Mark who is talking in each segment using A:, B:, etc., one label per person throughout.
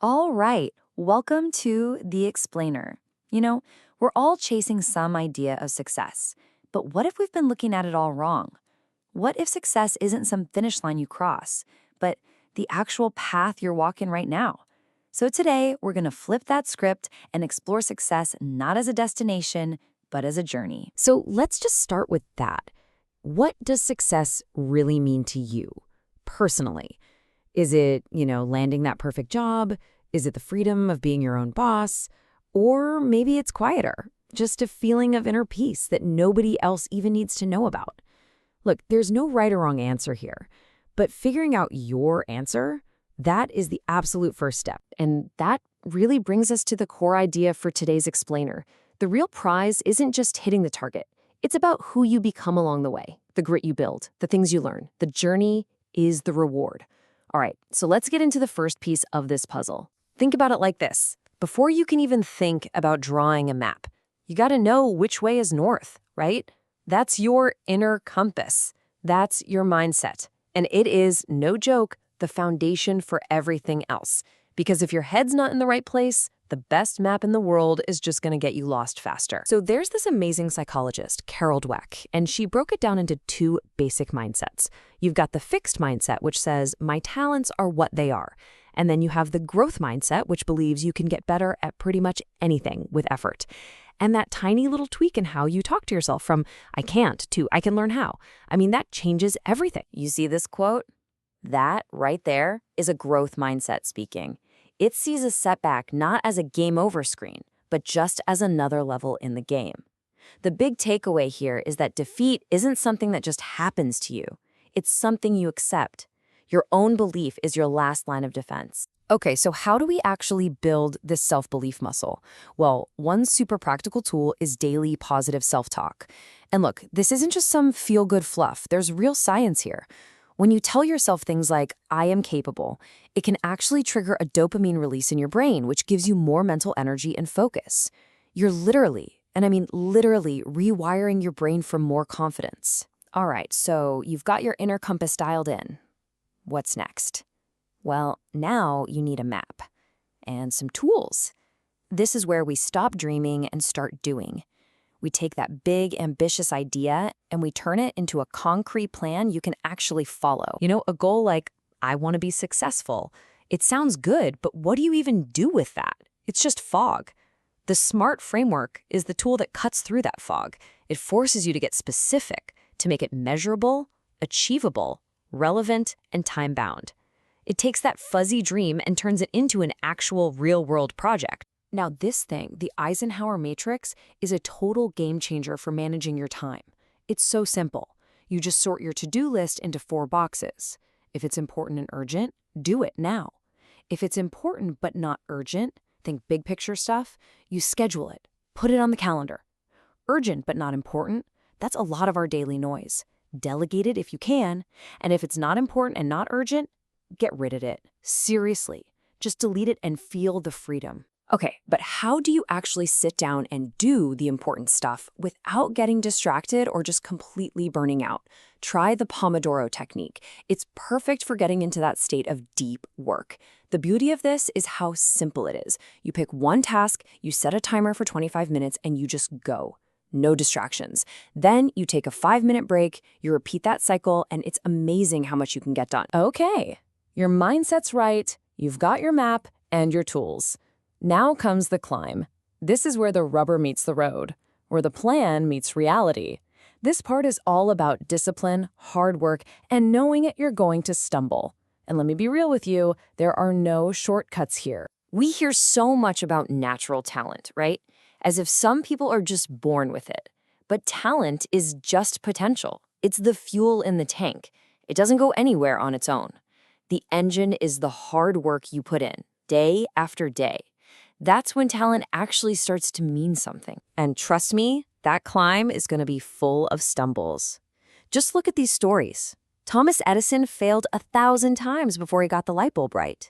A: All right, welcome to The Explainer. You know, we're all chasing some idea of success, but what if we've been looking at it all wrong? What if success isn't some finish line you cross, but the actual path you're walking right now? So today, we're going to flip that script and explore success not as a destination, but as a journey.
B: So let's just start with that. What does success really mean to you, personally? Is it, landing that perfect job? Is it the freedom of being your own boss? Or maybe it's quieter, just a feeling of inner peace that nobody else even needs to know about. Look, there's no right or wrong answer here, but figuring out your answer, that is the absolute first step.
C: And that really brings us to the core idea for today's explainer. The real prize isn't just hitting the target. It's about who you become along the way, the grit you build, the things you learn. The journey is the reward. All right, so let's get into the first piece of this puzzle. Think about it like this. Before you can even think about drawing a map, you got to know which way is north, right? That's your inner compass. That's your mindset. And it is, no joke, the foundation for everything else. Because if your head's not in the right place, the best map in the world is just going to get you lost faster.
B: So there's this amazing psychologist, Carol Dweck, and she broke it down into two basic mindsets. You've got the fixed mindset, which says, my talents are what they are. And then you have the growth mindset, which believes you can get better at pretty much anything with effort. And that tiny little tweak in how you talk to yourself from, I can't, to I can learn how. I mean, that changes everything.
A: You see this quote? That right there is a growth mindset speaking. It sees a setback not as a game over screen, but just as another level in the game. The big takeaway here is that defeat isn't something that just happens to you. It's something you accept. Your own belief is your last line of defense.
C: Okay, so how do we actually build this self-belief muscle? Well, one super practical tool is daily positive self-talk. And look, this isn't just some feel-good fluff. There's real science here. When you tell yourself things like, I am capable, it can actually trigger a dopamine release in your brain, which gives you more mental energy and focus. You're literally, and I mean literally, rewiring your brain for more confidence. All right, so you've got your inner compass dialed in. What's next? Well, now you need a map and some tools. This is where we stop dreaming and start doing. We take that big, ambitious idea and we turn it into a concrete plan you can actually follow.
B: A goal like, I want to be successful. It sounds good, but what do you even do with that? It's just fog. The SMART framework is the tool that cuts through that fog. It forces you to get specific, to make it measurable, achievable, relevant, and time-bound. It takes that fuzzy dream and turns it into an actual real-world project.
C: Now this thing, the Eisenhower matrix, is a total game changer for managing your time. It's so simple. You just sort your to-do list into 4 boxes. If it's important and urgent, do it now. If it's important but not urgent, think big picture stuff, you schedule it. Put it on the calendar. Urgent but not important, that's a lot of our daily noise. Delegate it if you can, and if it's not important and not urgent, get rid of it. Seriously, just delete it and feel the freedom. Okay, but how do you actually sit down and do the important stuff without getting distracted or just completely burning out? Try the Pomodoro technique. It's perfect for getting into that state of deep work. The beauty of this is how simple it is. You pick one task, you set a timer for 25 minutes, and you just go. No distractions. Then you take a 5-minute break, you repeat that cycle, and it's amazing how much you can get done. Okay, your mindset's right, you've got your map and your tools. Now comes the climb. This is where the rubber meets the road, where the plan meets reality. This part is all about discipline, hard work, and knowing you're going to stumble. And let me be real with you, there are no shortcuts here. We hear so much about natural talent, right? As if some people are just born with it. But talent is just potential. It's the fuel in the tank. It doesn't go anywhere on its own. The engine is the hard work you put in, day after day. That's when talent actually starts to mean something. And trust me, that climb is going to be full of stumbles. Just look at these stories. Thomas Edison failed 1,000 times before he got the light bulb right.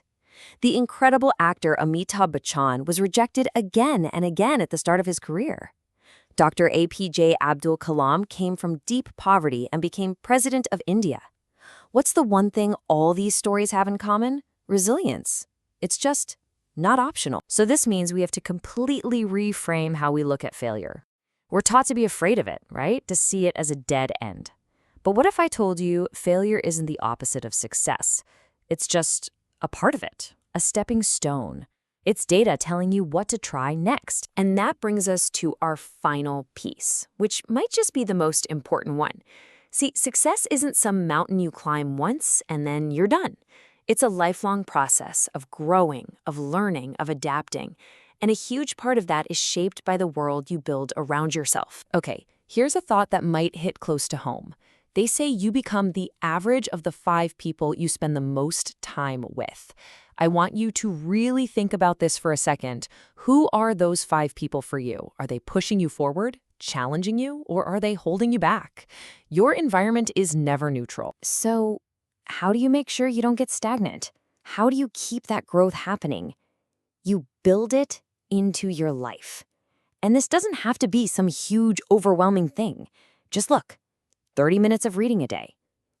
C: The incredible actor Amitabh Bachchan was rejected again and again at the start of his career. Dr. APJ Abdul Kalam came from deep poverty and became president of India. What's the one thing all these stories have in common? Resilience. It's just not optional. So this means we have to completely reframe how we look at failure. We're taught to be afraid of it, right? To see it as a dead end. But what if I told you failure isn't the opposite of success? It's just a part of it, a stepping stone. It's data telling you what to try next. And that brings us to our final piece, which might just be the most important one. See, success isn't some mountain you climb once and then you're done. It's a lifelong process of growing, of learning, of adapting. And a huge part of that is shaped by the world you build around yourself. Okay, here's a thought that might hit close to home. They say you become the average of the 5 people you spend the most time with. I want you to really think about this for a second. Who are those 5 people for you? Are they pushing you forward, challenging you, or are they holding you back? Your environment is never neutral.
A: So, how do you make sure you don't get stagnant? How do you keep that growth happening? You build it into your life. And this doesn't have to be some huge, overwhelming thing. Just look, 30 minutes of reading a day.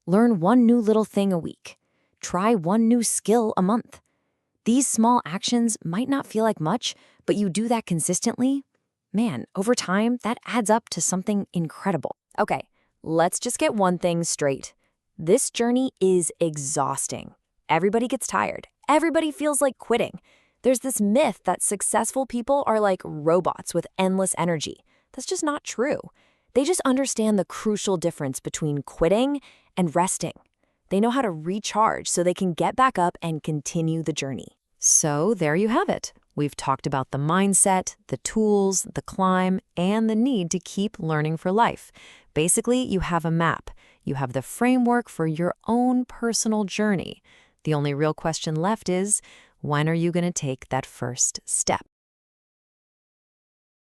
A: Learn one new little thing a week. Try one new skill a month. These small actions might not feel like much, but you do that consistently. Man, over time, that adds up to something incredible. Okay, let's just get one thing straight. This journey is exhausting. Everybody gets tired. Everybody feels like quitting. There's this myth that successful people are like robots with endless energy. That's just not true. They just understand the crucial difference between quitting and resting. They know how to recharge so they can get back up and continue the journey.
C: So there you have it. We've talked about the mindset, the tools, the climb, and the need to keep learning for life. Basically, you have a map. You have the framework for your own personal journey. The only real question left is, when are you going to take that first step?